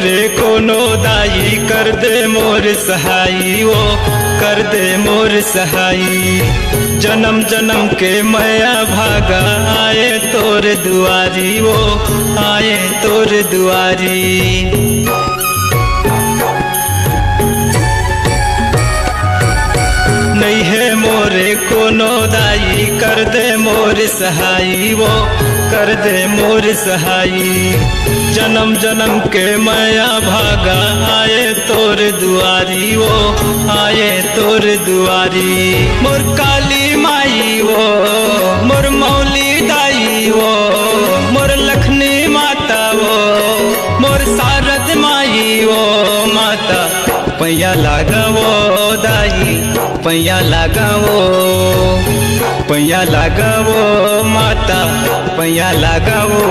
मोरे कोनो दाई कर दे मोर सहाई वो कर दे मोर सहाई। जन्म जन्म के मैया भागा आए तोर दुआरी वो आए तोर दुआरी। नहीं है मोरे कोनो दाई कर दे मोर सहाई वो कर दे मोर सहाई। जन्म जन्म के मैया भागा आए तोर दुआरी वो आए तोर दुआरी। मोर काली माई वो मोर मौली दाई वो मोर लखनी माता वो मोर शारद माई वो माता। पैया लगावो दाई पैया लगावो पैया लगावो माता पैया लगावो।